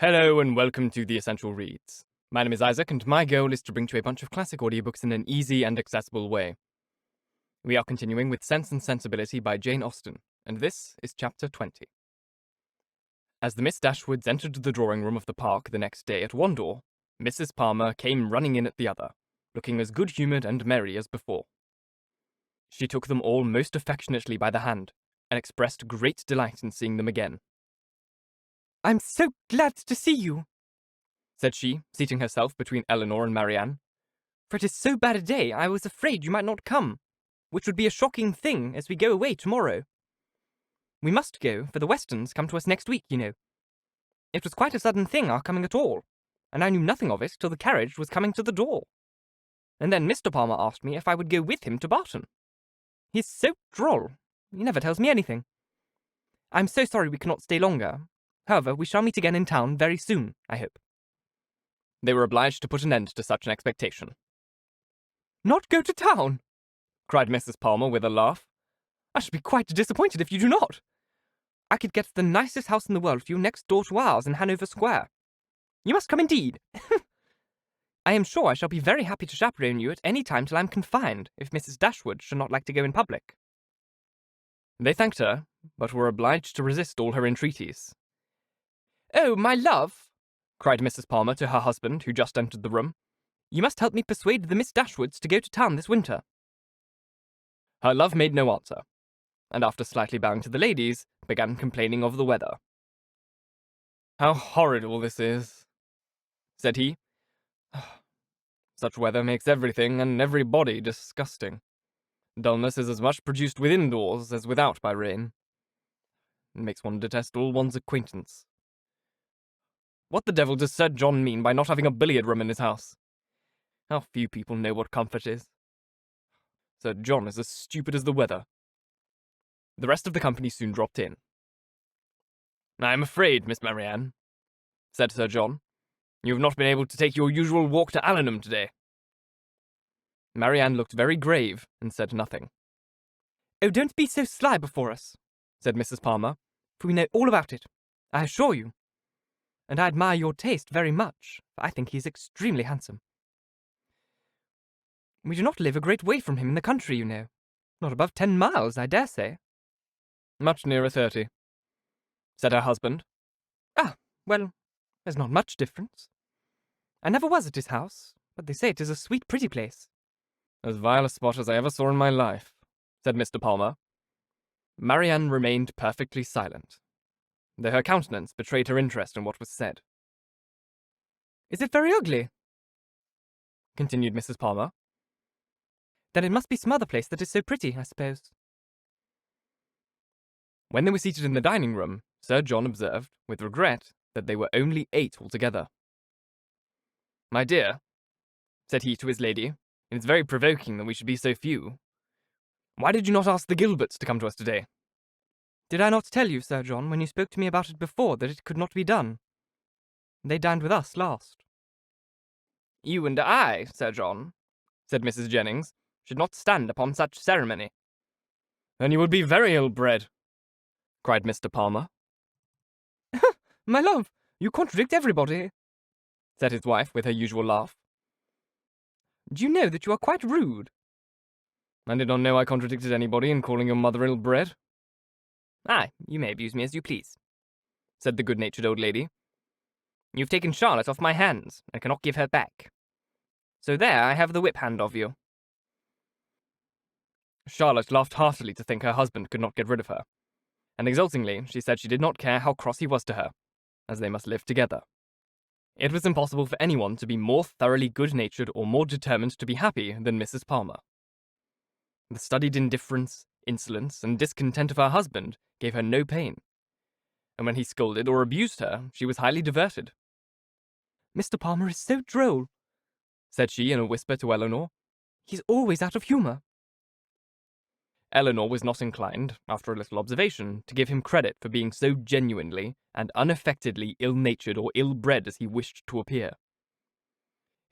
Hello and welcome to The Essential Reads. My name is Isaac and my goal is to bring to you a bunch of classic audiobooks in an easy and accessible way. We are continuing with Sense and Sensibility by Jane Austen, and this is Chapter 20. As the Miss Dashwoods entered the drawing room of the park the next day at one door, Mrs. Palmer came running in at the other, looking as good-humoured and merry as before. She took them all most affectionately by the hand, and expressed great delight in seeing them again. "I'm so glad to see you," said she, seating herself between Elanor and Marianne. "for it is so bad a day I was afraid you might not come, which would be a shocking thing as we go away tomorrow. We must go, for the Westons come to us next week, you know. It was quite a sudden thing, our coming at all, and I knew nothing of it till the carriage was coming to the door. And then Mr. Palmer asked me if I would go with him to Barton. He's so droll, he never tells me anything. I'm so sorry we cannot stay longer. However, we shall meet again in town very soon, I hope." They were obliged to put an end to such an expectation. "Not go to town?" cried Mrs. Palmer with a laugh. "I should be quite disappointed if you do not. I could get the nicest house in the world for you next door to ours in Hanover Square. You must come indeed. I am sure I shall be very happy to chaperone you at any time till I'm confined, if Mrs. Dashwood should not like to go in public." They thanked her, but were obliged to resist all her entreaties. "Oh, my love," cried Mrs. Palmer to her husband, who just entered the room, "you must help me persuade the Miss Dashwoods to go to town this winter." Her love made no answer, and after slightly bowing to the ladies, began complaining of the weather. "How horrid all this is," said he. "Such weather makes everything and everybody disgusting. Dullness is as much produced within doors as without by rain. It makes one detest all one's acquaintance. What the devil does Sir John mean by not having a billiard room in his house? How few people know what comfort is. Sir John is as stupid as the weather." The rest of the company soon dropped in. "I am afraid, Miss Marianne," said Sir John, "you have not been able to take your usual walk to Allenham today." Marianne looked very grave and said nothing. "Oh, don't be so sly before us," said Mrs. Palmer, "for we know all about it, I assure you. And I admire your taste very much, for I think he is extremely handsome. We do not live a great way from him in the country, you know. Not above 10 miles, I dare say." "Much nearer 30, said her husband. "Ah, well, there's not much difference. I never was at his house, but they say it is a sweet, pretty place." "As vile a spot as I ever saw in my life," said Mr. Palmer. Marianne remained perfectly silent, though her countenance betrayed her interest in what was said. "Is it very ugly?" continued Mrs. Palmer. "Then it must be some other place that is so pretty, I suppose." When they were seated in the dining room, Sir John observed, with regret, that they were only 8 altogether. "My dear," said he to his lady, "it is very provoking that we should be so few. Why did you not ask the Gilberts to come to us today?" "Did I not tell you, Sir John, when you spoke to me about it before, that it could not be done? They dined with us last." "You and I, Sir John," said Mrs. Jennings, "should not stand upon such ceremony." "Then you would be very ill-bred," cried Mr. Palmer. "My love, you contradict everybody," said his wife with her usual laugh. "Do you know that you are quite rude?" "I did not know I contradicted anybody in calling your mother ill-bred." "Aye, you may abuse me as you please," said the good-natured old lady. "You've taken Charlotte off my hands, and cannot give her back. So there I have the whip-hand of you." Charlotte laughed heartily to think her husband could not get rid of her, and exultingly she said she did not care how cross he was to her, as they must live together. It was impossible for anyone to be more thoroughly good-natured or more determined to be happy than Mrs. Palmer. The studied indifference, insolence, and discontent of her husband gave her no pain, and when he scolded or abused her, she was highly diverted. "Mr. Palmer is so droll," said she in a whisper to Elanor. "He's always out of humour." Elanor was not inclined, after a little observation, to give him credit for being so genuinely and unaffectedly ill-natured or ill-bred as he wished to appear.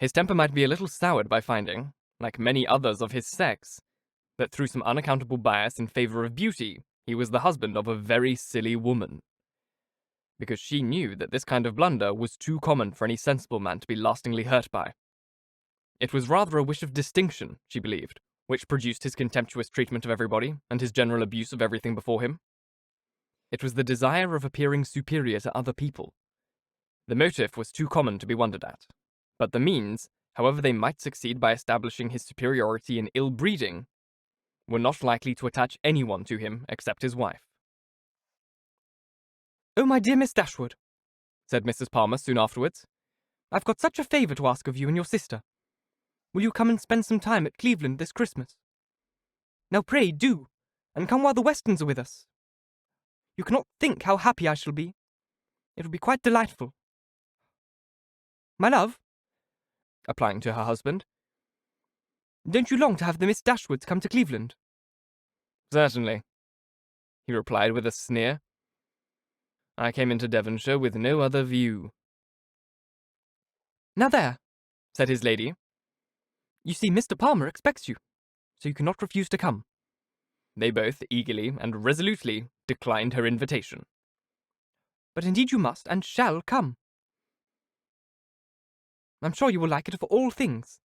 His temper might be a little soured by finding, like many others of his sex, that through some unaccountable bias in favour of beauty, he was the husband of a very silly woman. because she knew that this kind of blunder was too common for any sensible man to be lastingly hurt by. It was rather a wish of distinction, she believed, which produced his contemptuous treatment of everybody and his general abuse of everything before him. It was the desire of appearing superior to other people. The motive was too common to be wondered at, but the means, however they might succeed by establishing his superiority in ill-breeding, were not likely to attach anyone to him except his wife. "Oh, my dear Miss Dashwood," said Mrs. Palmer soon afterwards, "I've got such a favour to ask of you and your sister. Will you come and spend some time at Cleveland this Christmas? Now pray do, and come while the Westons are with us. You cannot think how happy I shall be. It will be quite delightful. My love," applying to her husband, "don't you long to have the Miss Dashwoods come to Cleveland?" "Certainly," he replied with a sneer. "I came into Devonshire with no other view." "Now there," said his lady. "you see Mr. Palmer expects you, so you cannot refuse to come." They both eagerly and resolutely declined her invitation. "But indeed you must and shall come. I'm sure you will like it of all things.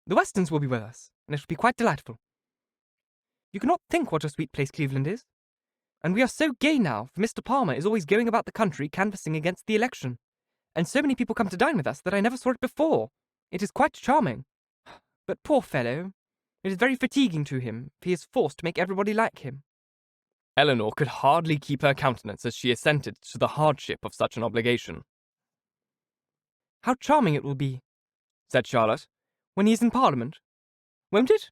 The Westons will be with us, and it will be quite delightful. You cannot think what a sweet place Cleveland is. And we are so gay now, for Mr. Palmer is always going about the country canvassing against the election. And so many people come to dine with us that I never saw it before. It is quite charming. But poor fellow, it is very fatiguing to him, if he is forced to make everybody like him." Elanor could hardly keep her countenance as she assented to the hardship of such an obligation. "How charming it will be," said Charlotte, "when he is in Parliament. Won't it?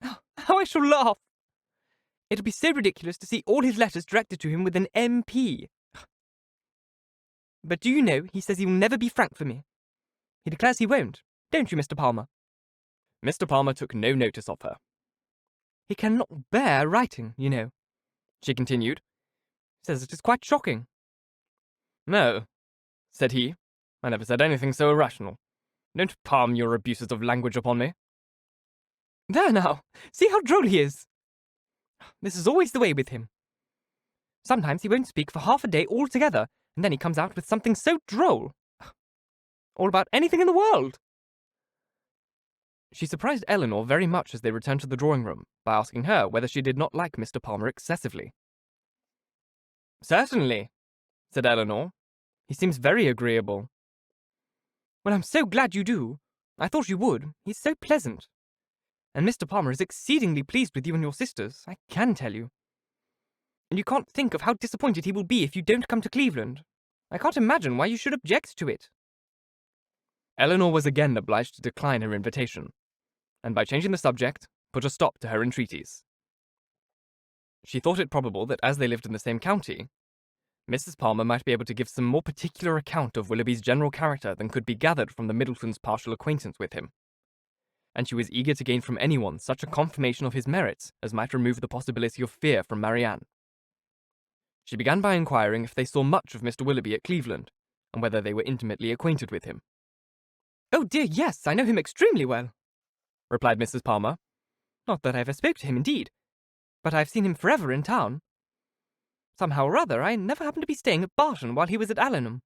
How I shall laugh! It'll be so ridiculous to see all his letters directed to him with an MP. But do you know, he says he will never be frank for me. He declares he won't, don't you, Mr. Palmer?" Mr. Palmer took no notice of her. "He cannot bear writing, you know," she continued. "Says it is quite shocking." "No," said he, "I never said anything so irrational. Don't palm your abuses of language upon me." "There now, see how droll he is. This is always the way with him. Sometimes he won't speak for half a day altogether, and then he comes out with something so droll. All about anything in the world." She surprised Elanor very much as they returned to the drawing-room by asking her whether she did not like Mr. Palmer excessively. "Certainly," said Elanor. "He seems very agreeable." "Well, I'm so glad you do. I thought you would. He's so pleasant. And Mr. Palmer is exceedingly pleased with you and your sisters, I can tell you. And you can't think of how disappointed he will be if you don't come to Cleveland. I can't imagine why you should object to it." Elanor was again obliged to decline her invitation, and by changing the subject, put a stop to her entreaties. She thought it probable that as they lived in the same county, Mrs. Palmer might be able to give some more particular account of Willoughby's general character than could be gathered from the Middletons' partial acquaintance with him, and she was eager to gain from anyone such a confirmation of his merits as might remove the possibility of fear from Marianne. She began by inquiring if they saw much of Mr. Willoughby at Cleveland, and whether they were intimately acquainted with him. "Oh dear, yes, I know him extremely well," replied Mrs. Palmer. "Not that I ever spoke to him, indeed, but I have seen him forever in town. Somehow or other, I never happened to be staying at Barton while he was at Elanor.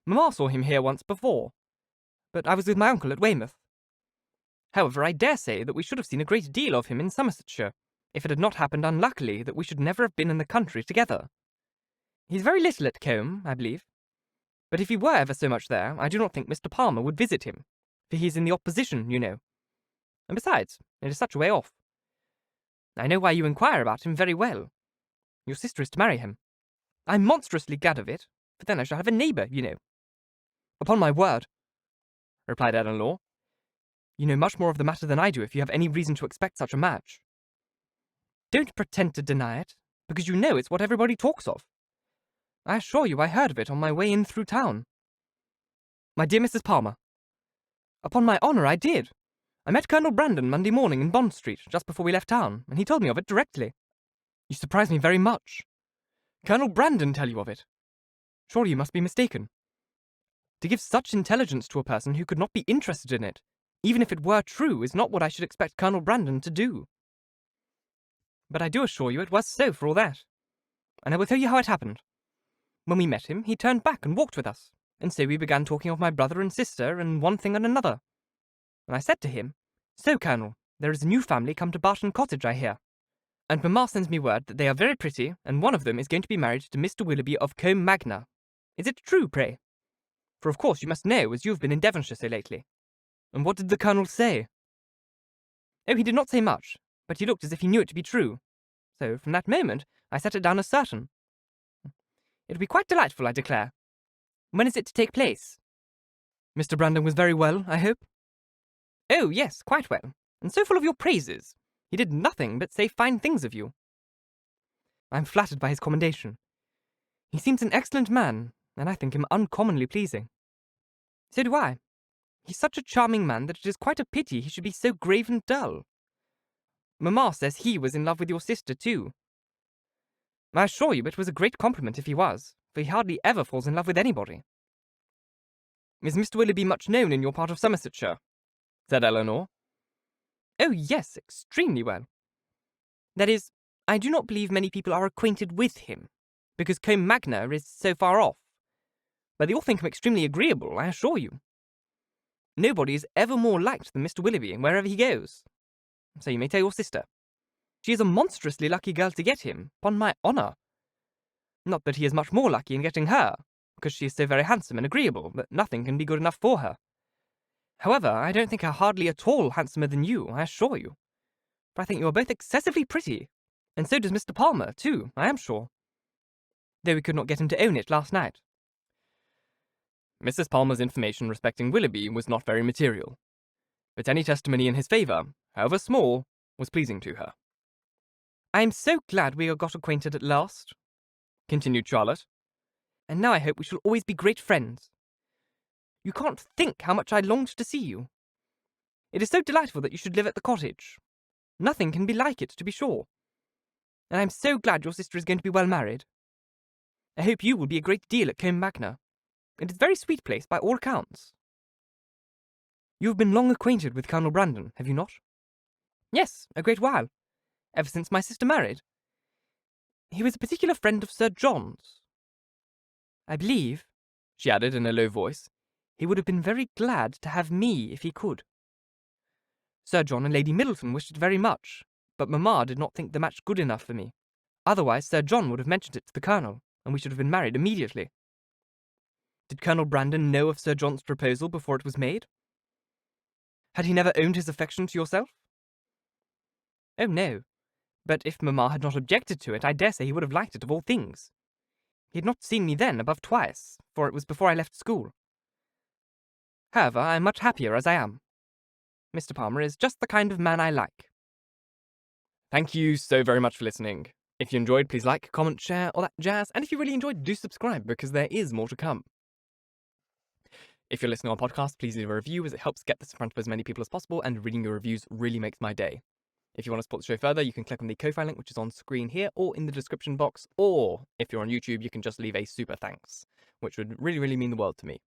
Mamma saw him here once before, but I was with my uncle at Weymouth. However, I dare say that we should have seen a great deal of him in Somersetshire, if it had not happened unluckily that we should never have been in the country together. He's very little at Combe, I believe, but if he were ever so much there, I do not think Mr. Palmer would visit him, for he is in the opposition, you know. And besides, it is such a way off. I know why you inquire about him very well. Your sister is to marry him. I'm monstrously glad of it, for then I shall have a neighbour, you know." "Upon my word," replied Elanor, "you know much more of the matter than I do if you have any reason to expect such a match." "Don't pretend to deny it, because you know it's what everybody talks of. I assure you I heard of it on my way in through town." "My dear Mrs. Palmer." "Upon my honour I did. I met Colonel Brandon Monday morning in Bond Street, just before we left town, and he told me of it directly." "You surprise me very much. Colonel Brandon tell you of it? Surely you must be mistaken. To give such intelligence to a person who could not be interested in it, even if it were true, is not what I should expect Colonel Brandon to do. But I do assure you it was so for all that. And I will tell you how it happened. When we met him, he turned back and walked with us, and so we began talking of my brother and sister and one thing and another. And I said to him, "So, Colonel, there is a new family come to Barton Cottage, I hear. And Mamma sends me word that they are very pretty, and one of them is going to be married to Mr. Willoughby of Combe Magna. Is it true, pray? For of course you must know, as you have been in Devonshire so lately." And what did the Colonel say? Oh, he did not say much, but he looked as if he knew it to be true. So, from that moment, I set it down as certain. It will be quite delightful, I declare. When is it to take place? Mr. Brandon was very well, I hope? Oh, yes, quite well, and so full of your praises. He did nothing but say fine things of you. I am flattered by his commendation. He seems an excellent man, and I think him uncommonly pleasing. So do I. He's such a charming man that it is quite a pity he should be so grave and dull. Mamma says he was in love with your sister, too. I assure you it was a great compliment if he was, for he hardly ever falls in love with anybody. Is Mr. Willoughby much known in your part of Somersetshire? Said Elanor. Oh, yes, extremely well. That is, I do not believe many people are acquainted with him, because Combe Magna is so far off. But they all think him extremely agreeable, I assure you. Nobody is ever more liked than Mr. Willoughby wherever he goes. So you may tell your sister. She is a monstrously lucky girl to get him, upon my honour. Not that he is much more lucky in getting her, because she is so very handsome and agreeable that nothing can be good enough for her. However, I don't think her hardly at all handsomer than you, I assure you. For I think you are both excessively pretty, and so does Mr. Palmer, too, I am sure. Though we could not get him to own it last night. Mrs. Palmer's information respecting Willoughby was not very material, but any testimony in his favour, however small, was pleasing to her. "I am so glad we are got acquainted at last," continued Charlotte, "and now I hope we shall always be great friends. You can't think how much I longed to see you. It is so delightful that you should live at the cottage. Nothing can be like it, to be sure. And I am so glad your sister is going to be well married. I hope you will be a great deal at Combe Magna. It is a very sweet place by all accounts." "You have been long acquainted with Colonel Brandon, have you not?" "Yes, a great while. Ever since my sister married. He was a particular friend of Sir John's. I believe," she added in a low voice, "he would have been very glad to have me if he could. Sir John and Lady Middleton wished it very much, but Mamma did not think the match good enough for me. Otherwise Sir John would have mentioned it to the Colonel, and we should have been married immediately." "Did Colonel Brandon know of Sir John's proposal before it was made? Had he never owned his affection to yourself?" "Oh, no. But if Mamma had not objected to it, I dare say he would have liked it of all things. He had not seen me then above twice, for it was before I left school. However, I am much happier as I am. Mr. Palmer is just the kind of man I like." Thank you so very much for listening. If you enjoyed, please like, comment, share, all that jazz, and if you really enjoyed, do subscribe, because there is more to come. If you're listening on podcast, please leave a review, as it helps get this in front of as many people as possible, and reading your reviews really makes my day. If you want to support the show further, you can click on the Ko-Fi link, which is on screen here or in the description box, or if you're on YouTube, you can just leave a super thanks, which would really, really mean the world to me.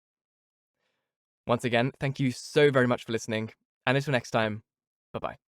Once again, thank you so very much for listening, and until next time, bye-bye.